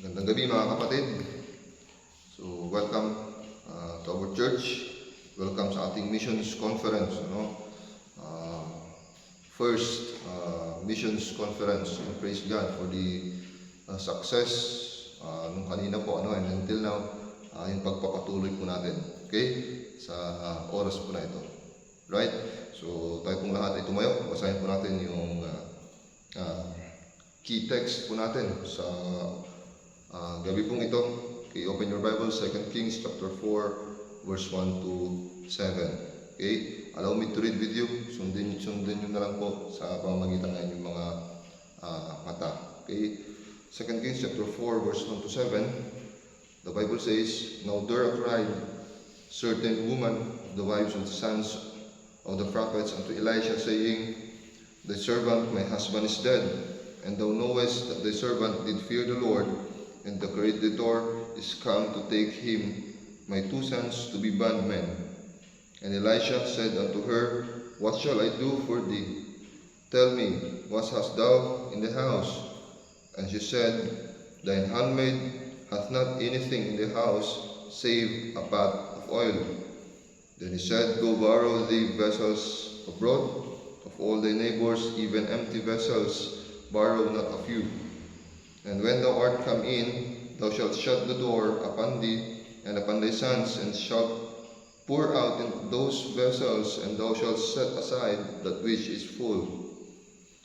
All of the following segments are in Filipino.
Magandang gabi mga kapatid. So, welcome to our church. Welcome sa ating missions conference. First missions conference. Praise God for the success nung kanina po, and until now, yung pagpapatuloy po natin. Okay? Sa oras po na ito. Right? So, tayo pong lahat ay tumayo. Basahin po natin yung key text po natin sa gabi pong ito. Okay, open your Bible, 2 Kings chapter 4, verse 1 to 7. Okay, allow me to read with you. Sundin nyo na lang po sa pamamagitan ng inyong mga mata. Okay, 2 Kings chapter 4, verse 1 to 7. The Bible says, Now there cried certain woman, the wives of the sons of the prophets, unto Elisha, saying, Thy servant, my husband, is dead, and thou knowest that thy servant did fear the Lord, and the creditor is come to take him, my two sons, to be bondmen. And Elisha said unto her, What shall I do for thee? Tell me, what hast thou in the house? And she said, Thine handmaid hath not anything in the house, save a pot of oil. Then he said, Go borrow thee vessels abroad, of all thy neighbors, even empty vessels, borrow not a few. And when thou art come in, thou shalt shut the door upon thee and upon thy sons, and shalt pour out in those vessels, and thou shalt set aside that which is full.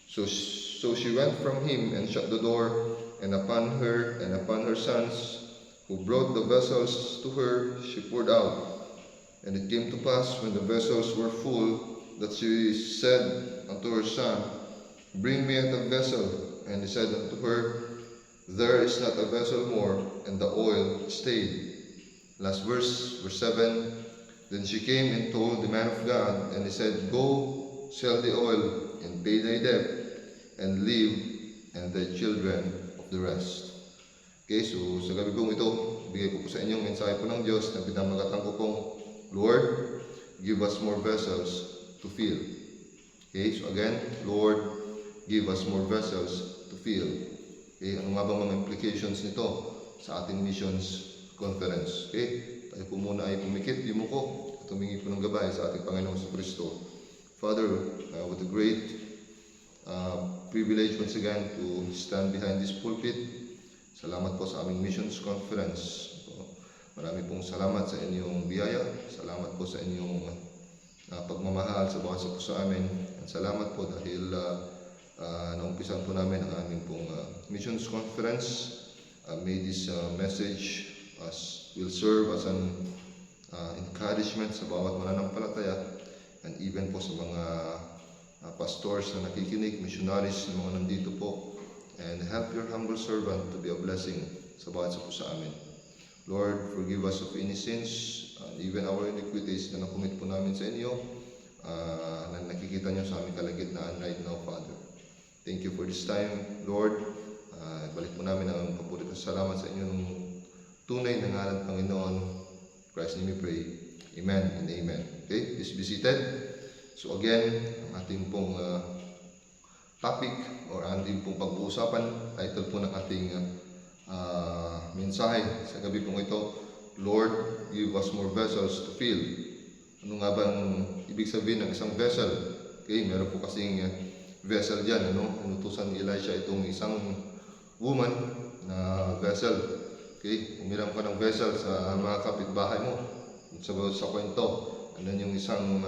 So she went from him and shut the door, and upon her sons, who brought the vessels to her, she poured out. And it came to pass, when the vessels were full, that she said unto her son, Bring me a vessel. And he said unto her, There is not a vessel more, and the oil stayed. Last verse 7. Then she came and told the man of God, and he said, Go, sell the oil, and pay thy debt, and live, and thy children of the rest. Okay, so sa gabi pong ito, bigay ko po sa inyong mensahe po ng Diyos na pinamagatang ko pong, Lord, give us more vessels to fill. Okay, so again, Lord, give us more vessels to fill. Okay, ano nga bang mga implications nito sa ating missions conference? Okay, tayo po muna ay pumikit, yumuko, at humingi po ng gabay sa ating Panginoong Kristo. Father, with a great privilege once again to stand behind this pulpit. Salamat po sa aming missions conference. Marami pong salamat sa inyong biyaya. Salamat po sa inyong pagmamahal sa bawat isa po sa amin. At salamat po dahil naumpisan po namin ang aming pong missions conference. May this message will serve as an encouragement sa bawat mananampalataya, and even po sa mga pastors na nakikinig, missionaries na mga nandito po, and help your humble servant to be a blessing sa bawat isa po sa amin. Lord, forgive us of any sins and even our iniquities na nakumit po namin sa inyo, na nakikita niyo sa aming kalagitnaan right now, Father. Thank you for this time, Lord. Balik po namin ang papuri at salamat sa inyo ng tunay na ngalan, Panginoon. Christ name we pray. Amen and amen. Okay, please be seated. So again, ang ating pong topic or ating pong pag-uusapan, title po ng ating mensahe sa gabi pong ito, Lord, give us more vessels to fill. Ano nga bang ibig sabihin ng isang vessel? Okay, meron po kasing vessel dyan, inutusan ni Elisha itong isang woman na vessel. Okay, umiram ka ng vessel sa mga kapitbahay mo. Sa kwento, andun yung isang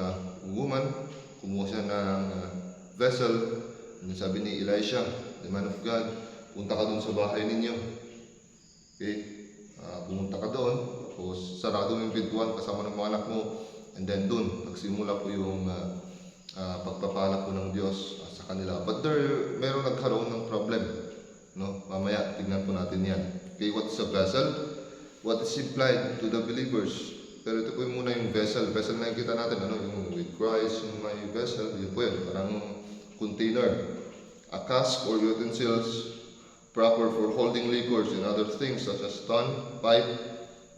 woman, kumuha siya ng vessel. And sabi ni Elisha, the man of God, punta ka dun sa bahay ninyo. Okay, pumunta ka doon, tapos sarado mo yung pintuan kasama ng mga anak mo, and then doon, nagsimula po yung pagpapala po ng Diyos sa kanila. But meron nagkaroon ng problem. Mamaya, tignan po natin yan. Okay, what is a vessel? What is implied to the believers? Pero ito po yung muna yung vessel. Vessel na nakikita natin, yung with Christ, yung may vessel, yun po yun, parang container. A cask or utensils proper for holding liquors and other things such as tun, pipe,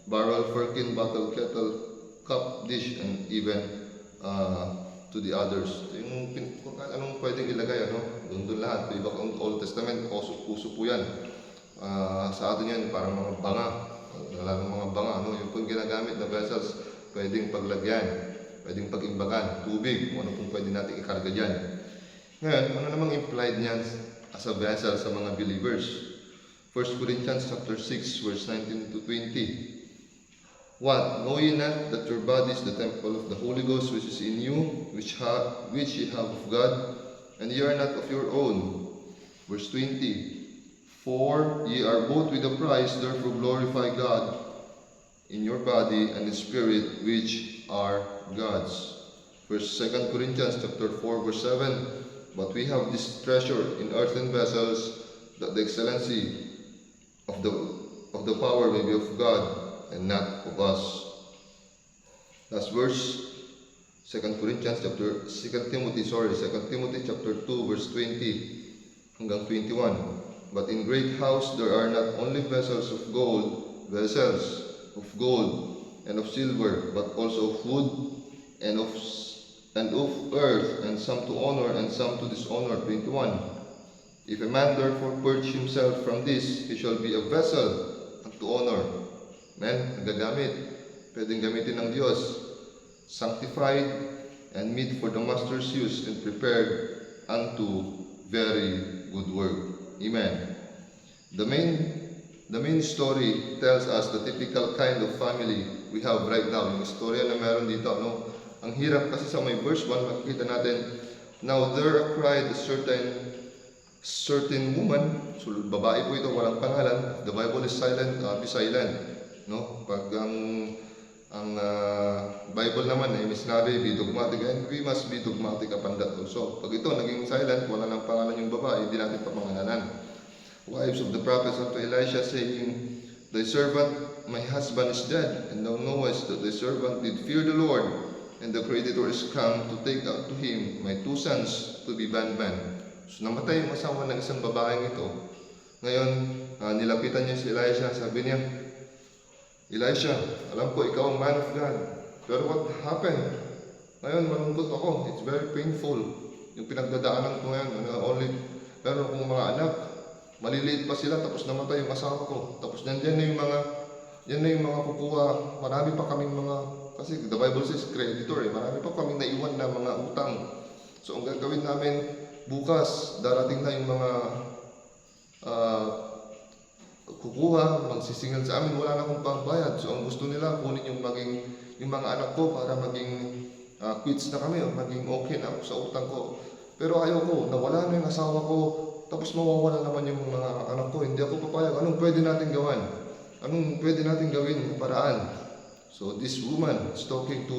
barrel, firkin, bottle, kettle, cup, dish, and even to the others. Yung anong pwedeng ilagay, doon lahat. Iba ang Old Testament, uso po yan. Sa atin yan, parang mga banga. Wala ng mga banga. Ano? Yung pong ginagamit na vessels, pwedeng paglagyan, pwedeng pag-imbagan, tubig, kung ano pong pwede natin ikarga dyan. Ngayon, ano namang implied niyan as a vessel sa mga believers? 1 Corinthians chapter 6, verse 19 to 20. What? Know ye not that your body is the temple of the Holy Ghost which is in you, which ye have of God, and ye are not of your own? Verse 20. For ye are bought with a price, therefore glorify God in your body and the spirit which are God's. 2 Corinthians chapter 4, verse 7. But we have this treasure in earthen vessels, that the excellency of the power may be of God and not of us. Last verse, 2 Timothy chapter 2, verse 20 hanggang 21. But in great house there are not only vessels of gold and of silver, but also of wood and of earth, and some to honor and some to dishonor. 21. If a man therefore purge himself from this, he shall be a vessel unto honor. Amen? Nagagamit. Pwedeng gamitin ng Diyos. Sanctified and meet for the master's use, and prepared unto very good work. Amen. The main story tells us the typical kind of family we have right now. Yung istorya na meron dito, no? Ang hirap kasi sa may verse 1, makikita natin, now there cried a certain woman, so babae po ito, walang pangalan. The Bible is silent, be silent, no? Pag ang Bible naman ay sinabi, be dogmatic, and we must be dogmatic upon that also. Pag ito naging silent, wala nang pangalan yung babae, hindi natin papangalanan. Wives of the prophets unto Elisha, saying, thy servant, my husband is dead, and thou knowest that thy servant did fear the Lord, and the creditor is come to take out to him my 2 sons to be bondmen. So namatay yung asawa ng isang babaeng ito. Ngayon, nilapitan niya si Elisha, sabi niya, Elisha, alam ko ikaw ang man of God, pero what happened? Ngayon, malungkot ako. It's very painful. Yung pinagdadaanan ko ngayon, meron akong mga anak, maliliit pa sila, tapos namatay yung asawa ko. Tapos yan na yung mga kukuha. Marami pa kaming mga, kasi the Bible says creditor, marami pa kaming naiwan na mga utang. So ang gagawin namin, bukas, darating na yung mga kukuha, magsisingil sa amin, wala na akong pangbayad. So ang gusto nila, kunin yung mga anak ko para maging quits na kami, maging okay na ako sa utang ko. Pero ayaw ko, nawala na yung asawa ko, tapos mawawala naman yung mga anak ko. Hindi ako papayag. Anong pwede natin gawin? Anong pwede natin gawin ng paraan? So this woman is talking to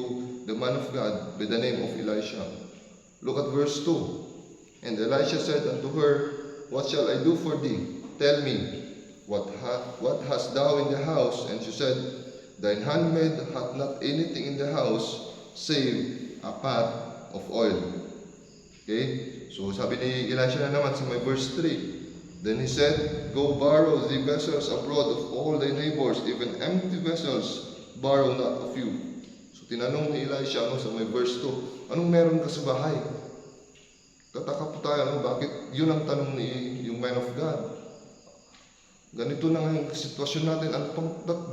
the man of God by the name of Elisha. Look at verse 2. And Elisha said unto her, what shall I do for thee? Tell me, what hast thou in the house? And she said, thine handmaid hath not anything in the house, save a pot of oil. Okay? So sabi ni Elisha na naman sa may verse 3. Then he said, go borrow the vessels abroad of all thy neighbors, even empty vessels, borrow not of you. So tinanong ni Elisha sa may verse 2, anong meron ka sa bahay? Tataka po tayo, bakit yun ang tanong ni yung man of God? Ganito na nga yung sitwasyon natin,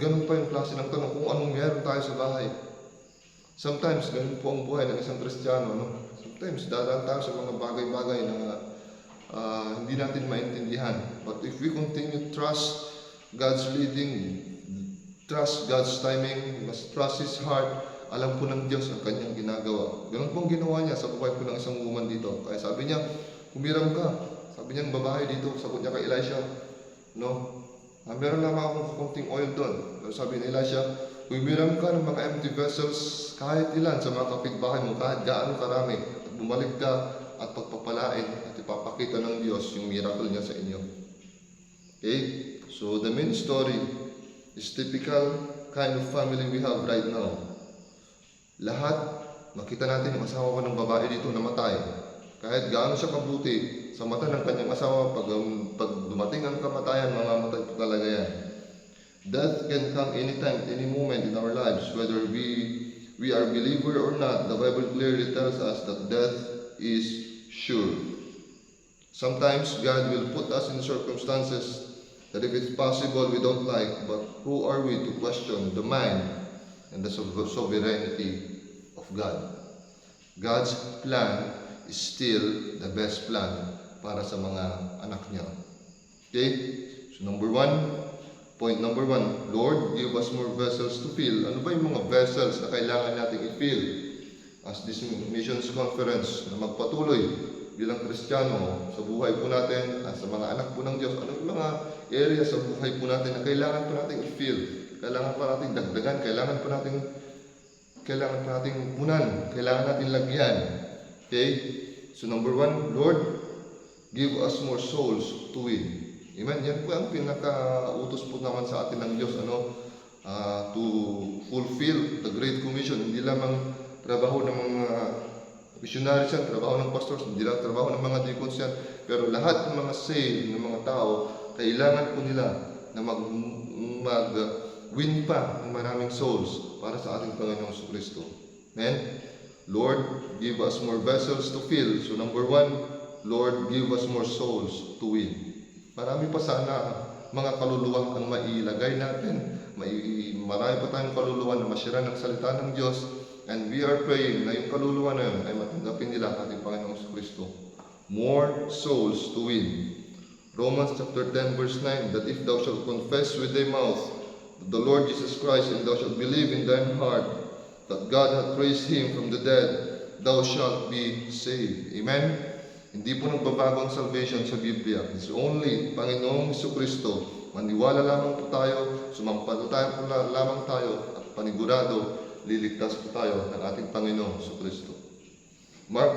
ganun pa yung klase ng tanong kung anong meron tayo sa bahay. Sometimes, ganun po ang buhay ng isang Kristiyano, no? Sometimes, dadaan tayo sa mga bagay-bagay na hindi natin maintindihan. But if we continue to trust God's leading, trust God's timing, must trust His heart, alam po ng Diyos ang kanyang ginagawa. Ganun po ang ginawa niya sa buhay po ng isang woman dito. Kaya sabi niya, humiram ka. Sabi niya ng babae dito, sagot niya kay Elisha, no? Meron naman akong konting oil doon. Pero sabi ni Elisha, humiram ka ng mga empty vessels, kahit ilan sa mga kapitbahay mo, kahit gaano karami. At bumalik ka at pagpapalain at ipapakita ng Diyos yung miracle niya sa inyo. Okay? So the main story is typical kind of family we have right now. Lahat, makita natin yung asawa ko ng babae dito namatay. Kahit gaano siya kabuti sa mata ng kanyang asawa, pag dumating ang kamatayan, mamamatay po talaga yan. Death can come anytime, any moment in our lives, whether we are believer or not. The Bible clearly tells us that death is sure. Sometimes God will put us in circumstances that if it's possible we don't like, but who are we to question the mind and the sovereignty of God? God's plan is still the best plan para sa mga anak niya. Okay? So point number one, Lord, give us more vessels to fill. Ano ba yung mga vessels na kailangan nating i-fill as this missions conference na magpatuloy bilang Kristiyano sa buhay po natin at sa mga anak po ng Diyos? Ano yung mga area sa buhay po natin na kailangan po nating i-fill? Kailangan pa nating dagdagan, kailangan pa nating punan, kailangan natin lagyan. Okay? So number one, Lord, give us more souls to win. Amen? Yan po ang pinaka-utos po naman sa atin ng Diyos, to fulfill the Great Commission. Hindi lamang trabaho ng mga missionaries yan, trabaho ng pastors, hindi lang trabaho ng mga deacons yan, pero lahat ng mga saved, ng mga tao, kailangan po nila na mag-win pa ng maraming souls para sa ating Panginoong Kristo. Amen? Lord, give us more vessels to fill. So number one, Lord, give us more souls to win. Marami pa sana mga kaluluwa ang mailagay natin. Marami pa tayong kaluluwa na masira ng salita ng Diyos. And we are praying na yung kaluluwa na yun ay matanggapin nila ating Panginoong Kristo. More souls to win. Romans chapter 10 verse 9, that if thou shalt confess with thy mouth the Lord Jesus Christ, and thou shalt believe in thine heart that God hath raised Him from the dead, thou shalt be saved. Amen? Hindi po nagbabago ang salvation sa Biblia. It's only Panginoong Kristo. Maniwala lamang po tayo, sumampalataya po lamang tayo, at panigurado, liligtas po tayo ng ating Panginoong Kristo. Mark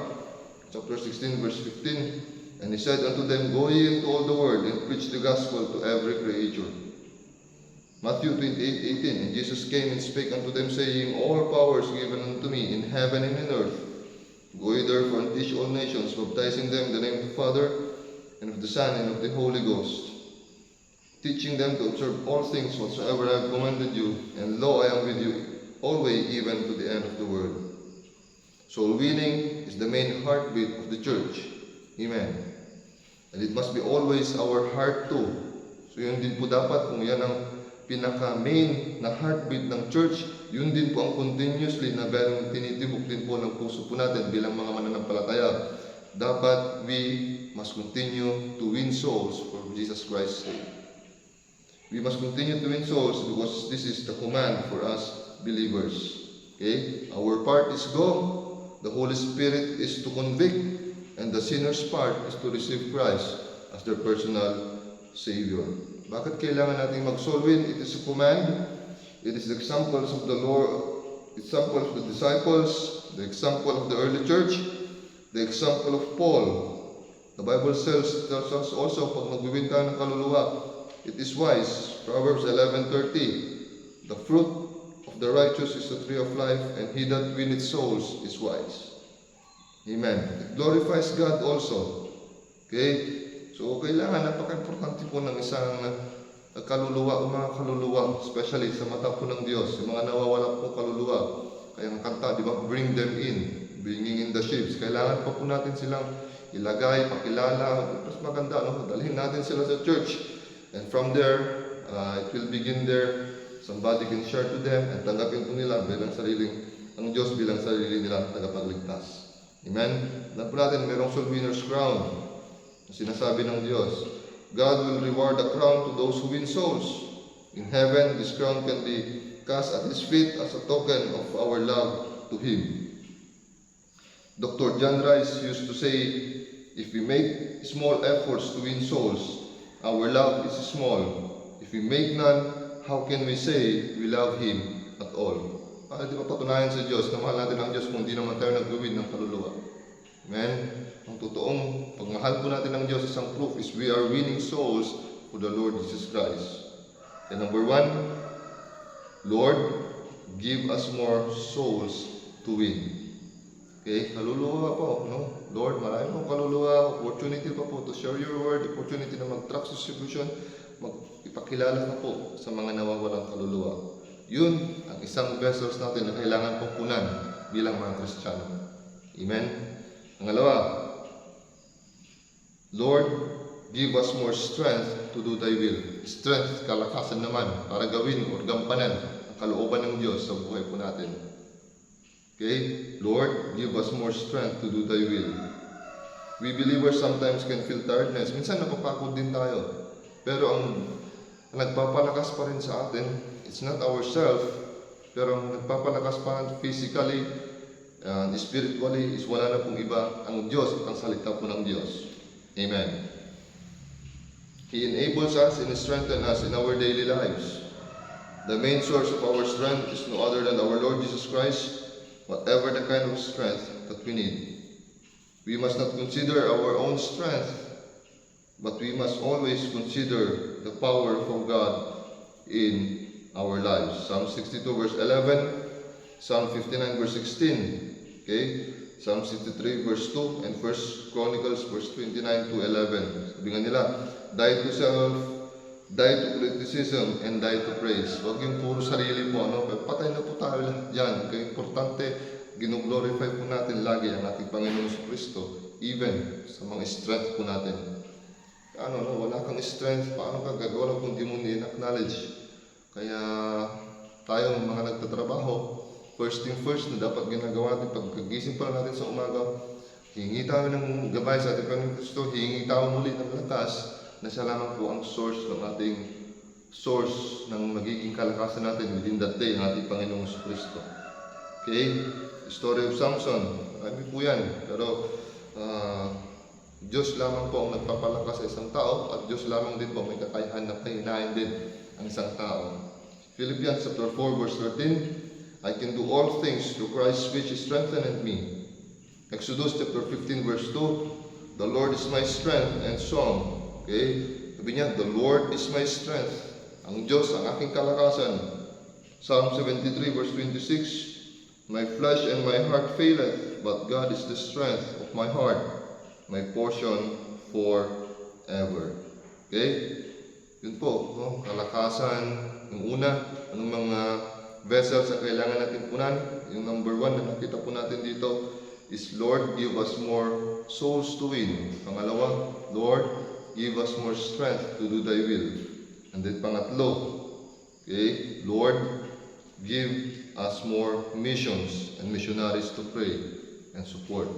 chapter 16 verse 15, and He said unto them, Go ye into all the world, and preach the gospel to every creature. Matthew 28:18, and Jesus came and spake unto them, saying, All power is given unto me in heaven and in earth. Go ye therefore and teach all nations, baptizing them in the name of the Father, and of the Son, and of the Holy Ghost, teaching them to observe all things whatsoever I have commanded you, and lo, I am with you always, even to the end of the world. Soul winning is the main heartbeat of the church. Amen. And it must be always our heart too. So yun din po dapat, kung yan ang pinaka-main na heartbeat ng church, yun din po ang continuously na berong tinitibok din po ng puso po natin bilang mga mananampalataya. Dapat we must continue to win souls for Jesus Christ's sake. We must continue to win souls because this is the command for us believers. Okay? Our part is go, the Holy Spirit is to convict, and the sinner's part is to receive Christ as their personal Savior. Bakit kailangan natin mag-soul win? It is a command. It is the examples of the Lord, examples of the disciples, the example of the early church, the example of Paul. The Bible tells us also, pag mag-win tayo ng kaluluwa, it is wise. Proverbs 11:30, the fruit of the righteous is the tree of life, and he that winneth souls is wise. Amen. It glorifies God also. Okay? So, kailangan, napaka-importante po ng isang kaluluwa o mga kaluluwa, especially sa mata po ng Diyos, yung mga nawawala po kaluluwa. Kaya ang kanta, di ba, bring them in, bringing in the sheep. Kailangan pa po natin silang ilagay, pakilala. Mas maganda, dalhin natin sila sa church. And from there, it will begin there. Somebody can share to them and tanggapin po nila bilang ang Diyos bilang sarili nila tagapagligtas. Amen? Alam po natin, mayroong soul winner's crown. Sinasabi ng Diyos, God will reward a crown to those who win souls. In heaven, this crown can be cast at His feet as a token of our love to Him. Dr. John Rice used to say, if we make small efforts to win souls, our love is small. If we make none, how can we say we love Him at all? Para di mapatunayan sa Diyos na mahal natin ang Diyos kung hindi naman tayo nag-win ng kaluluwa. Amen? Ang totoong pagmahal po natin ng Diyos, isang proof is we are winning souls for the Lord Jesus Christ. And number one, Lord, give us more souls to win. Okay? Kaluluwa po, no? Lord, marami pong kaluluwa, opportunity pa po to share your word, opportunity na mag-tract distribution, ipakilala na po sa mga nawawalang kaluluwa. Yun ang isang vessels natin na kailangan pong punan bilang mga Kristiyano. Amen? Pangalawa, Lord, give us more strength to do Thy will. Strength, kalakasan naman para gawin o gampanan ang kalooban ng Diyos sa buhay po natin. Okay? Lord, give us more strength to do Thy will. We believers sometimes can feel tiredness. Minsan napapagod din tayo. Pero ang nagpapalakas pa rin sa atin, it's not ourselves, pero ang nagpapalakas pa physically and spiritually is wala na pong iba, ang Diyos at ang salita po ng Diyos. Amen. He enables us and strengthens us in our daily lives. The main source of our strength is no other than our Lord Jesus Christ, whatever the kind of strength that we need. We must not consider our own strength, but we must always consider the power of God in our lives. Psalm 62 verse 11, Psalm 59 verse 16, okay? Psalm 63 verse 2, and 1 Chronicles verse 29 to 11. Sabi nga nila, die to self, die to criticism, and die to praise. Huwag yung puro sarili mo, ano? Patay na po tayo lahat dyan. Kaya importante, ginoglorify po natin lagi ang ating Panginoon sa Kristo, even sa mga strength po natin. Ano, no? Wala kang strength, paano ka gagawa kung di mo ni-acknowledge? Kaya tayong mga nagtatrabaho, first thing first na dapat ginagawa natin pagkagising pa natin sa umaga, hingi tayo ng gabay sa ating Panginoon Kristo, hingi tayo muli ng lakas na siya lamang po ang source ng magiging kalakasan natin within that day, ang ating Panginoong Kristo. Okay? Story of Samson, marami po yan, pero Diyos lamang po ang nagpapalakas sa isang tao at Diyos lamang din po may kakayahan na pahinahin din ang isang tao. Philippians chapter 4 verse 13, I can do all things through Christ which strengtheneth me. Exodus chapter 15 verse 2, the Lord is my strength and song. Okay? Sabi niya, the Lord is my strength. Ang Diyos ang aking kalakasan. Psalm 73 verse 26, my flesh and my heart faileth, but God is the strength of my heart, my portion forever. Okay? Yun po, no? Kalakasan. Yung una, anong mga vessels ang kailangan natin punan? Yung number 1 na nakita po natin dito is, Lord, give us more souls to win. Pangalawa, Lord, give us more strength to do Thy will. And then pangatlo, okay, Lord, give us more missions and missionaries to pray and support.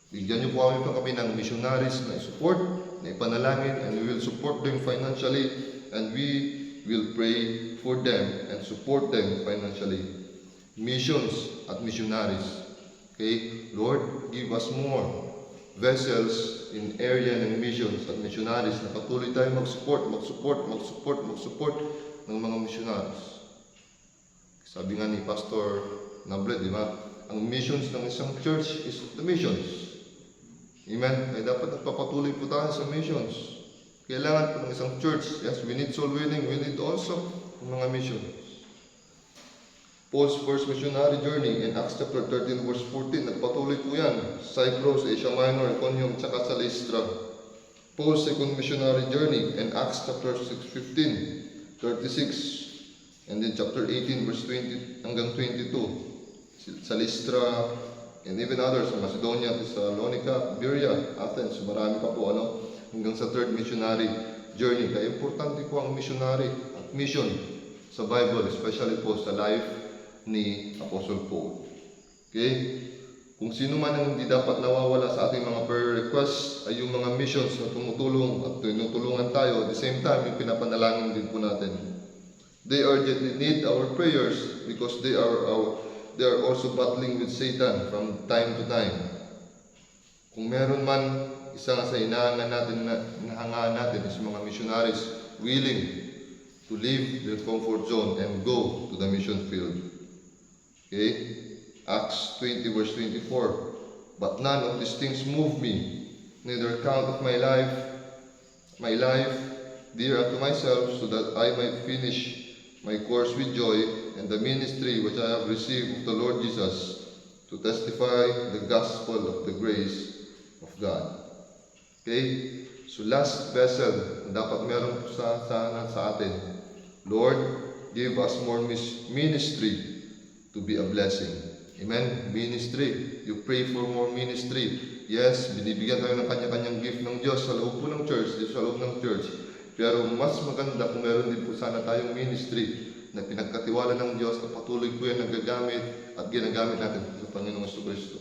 Bigyan niyo po kami ng missionaries na support, na ipanalangin, and we will support them financially, and we will pray for them and support them financially. Missions at missionaries. Okay? Lord, give us more vessels in area ng missions at missionaries na patuloy tayo mag-support ng mga missionaries. Sabi nga ni Pastor Nablet, di ba? Ang missions ng isang church is the missions. Amen? Kaya dapat nagpapatuloy po tayo sa missions. Kailangan po ng isang church. Yes, we need soul winning. We need also mga missions. Paul's first missionary journey in Acts chapter 13 verse 14. Nagpatuloy po yan. Cyprus, Asia Minor, Iconium, tsaka sa Lystra. Paul's second missionary journey in Acts chapter 6, 15, 36. And then chapter 18 verse 20 hanggang 22. Sa Lystra, and even others, sa Macedonia, Thessalonica, Berea, Athens, marami pa po, hanggang sa third missionary journey. Kaya importante po ang missionary at mission sa Bible, especially po sa life ni Apostle Paul. Okay? Kung sino man ang hindi dapat nawawala sa ating mga prayer requests ay yung mga missions na tumutulong at tinutulungan tayo. At the same time, yung pinapanalangin din po natin. They urgently need our prayers because they are also battling with Satan from time to time. Kung meron man isa sa inahangaan natin is mga missionaries willing to leave their comfort zone and go to the mission field. Okay? Acts 20 verse 24. But none of these things move me, neither count of my life dear unto myself, so that I might finish my course with joy, and the ministry which I have received of the Lord Jesus, to testify the gospel of the grace of God. Okay? So last vessel na dapat meron sa atin, Lord, give us more ministry to be a blessing. Amen? Ministry. You pray for more ministry. Yes, binibigyan tayo ng kanya-kanyang gift ng Diyos sa loob po ng church, sa loob ng church. Pero mas maganda kung meron din po sana tayong ministry na pinagkatiwala ng Diyos na patuloy po yan nagagamit at ginagamit natin sa Panginoong Kristo.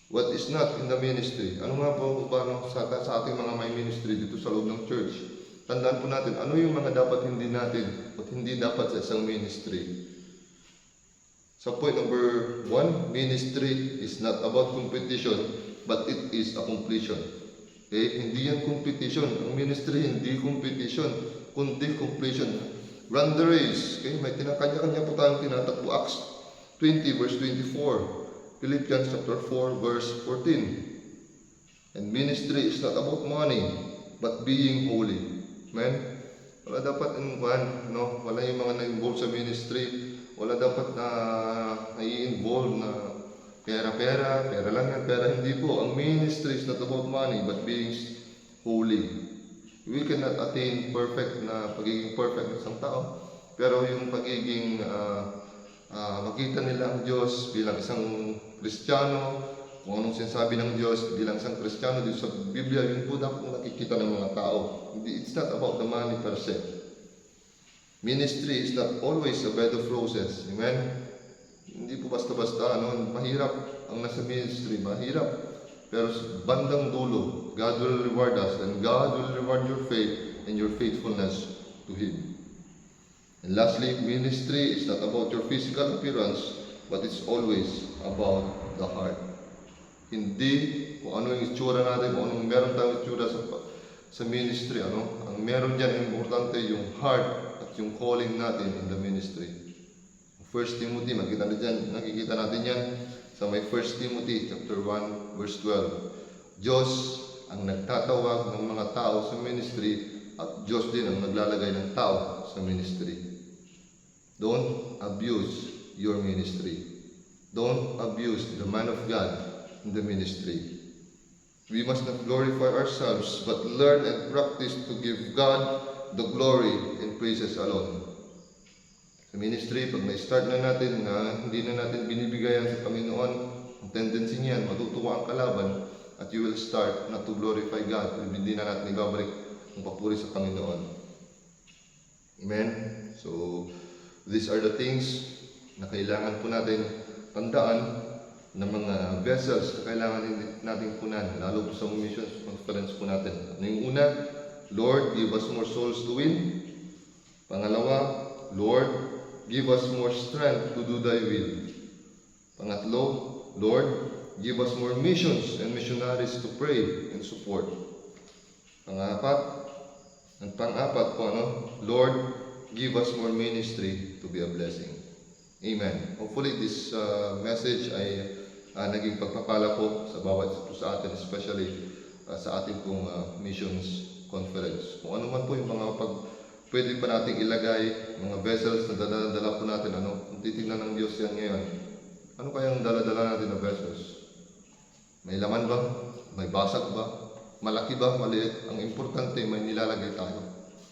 What is not in the ministry? Ano nga po paano sa ating mga may ministry dito sa loob ng church? Tandaan po natin, ano yung mga dapat hindi natin at hindi dapat sa isang ministry. Sa point number 1, ministry is not about competition, but it is a completion. Okay? Hindi yan competition. Ang ministry hindi competition, kundi completion. Run the race. Okay? May tinakanya-kanya po tayong tinatakbo. Acts 20 verse 24. Philippians chapter 4 verse 14. And ministry is not about money, but being holy. Amen? Wala dapat wala yung mga na-involve sa ministry, wala dapat na nai-involve na pera lang yan, pera hindi po. Ang ministry is not about money, but being holy. We cannot attain pagiging perfect ng isang tao, pero yung pagiging makita nila ang Diyos bilang isang Kristiyano, kung anong sinasabi ng Diyos bilang isang Kristiyano dito sa Biblia, yun po dapat nakikita ng mga tao. It's not about the money per se. Ministry is not always a bed of roses. Amen? Hindi po basta-basta, mahirap ang nasa ministry, mahirap. Pero bandang dulo, God will reward us, and God will reward your faith and your faithfulness to Him. And lastly, ministry is not about your physical appearance, but it's always about the heart. Hindi kung ano yung itsura natin, kung anong meron tayong itsura sa ministry, ang meron dyan, importante yung heart at yung calling natin in the ministry. 1 Timothy, nakikita natin yan sa may 1 Timothy chapter 1 verse 12. Diyos ang nagtatawag ng mga tao sa ministry at Diyos din ang naglalagay ng tao sa ministry. Don't abuse your ministry. Don't abuse the man of God in the ministry. We must not glorify ourselves, but learn and practice to give God the glory and praises alone. Sa ministry, pag na-start na natin na hindi na natin binibigayan sa Panginoon, ang tendency niyan, matutuwa ang kalaban, at you will start not to glorify God, hindi na natin ibabalik ang papuri sa Panginoon. Amen? So, these are the things na kailangan po natin tandaan ng mga vessels na kailangan natin punan, lalo po sa missions conference po natin. Ano yung una? Lord, give us more souls to win. Pangalawa, Lord, give us more strength to do Thy will. Pangatlo, Lord, give us more missions and missionaries to pray and support. Pang-apat po, Lord, give us more ministry to be a blessing. Amen. Hopefully this message ay naging pagpapala po sa bawat isa po sa atin, especially sa ating pong missions conference. Kung ano man po yung mga pwede pa nating ilagay, mga vessels na dala po natin, kung titignan ng Diyos yan ngayon, ano kayang dala-dala natin na vessels? May laman ba? May basag ba? Malaki ba? Maliit? Ang importante, may nilalagay tayo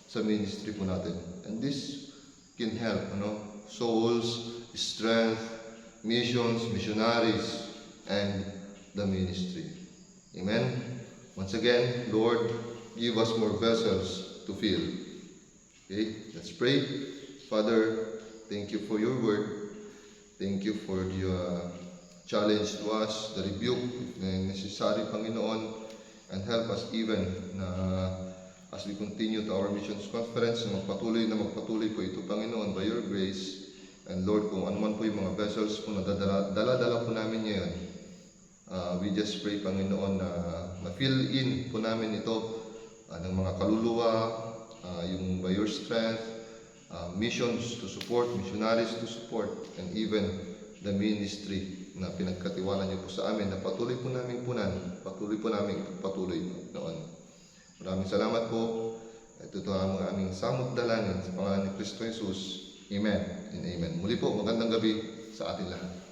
sa ministry po natin. And this can help, souls, strength, missions, missionaries, and the ministry. Amen? Once again, Lord, give us more vessels to fill. Okay, let's pray. Father, thank you for your word. Thank you for the challenge to us, the rebuke if necessary, Panginoon, and help us even as we continue to our missions conference, magpatuloy po ito, Panginoon, by your grace. And Lord, kung ano man po yung mga vessels po na dala-dala po namin ngayon, we just pray, Panginoon, na ma-fill in po namin ito ng mga kaluluwa, yung by your strength, missions to support, missionaries to support, and even the ministry na pinagkatiwala niyo po sa amin na patuloy po namin punan, patuloy noon. Maraming salamat po. Ito ang aming samot dalangin sa pangalan ni Kristo Jesus. Amen and amen. Muli po, magandang gabi sa ating lahat.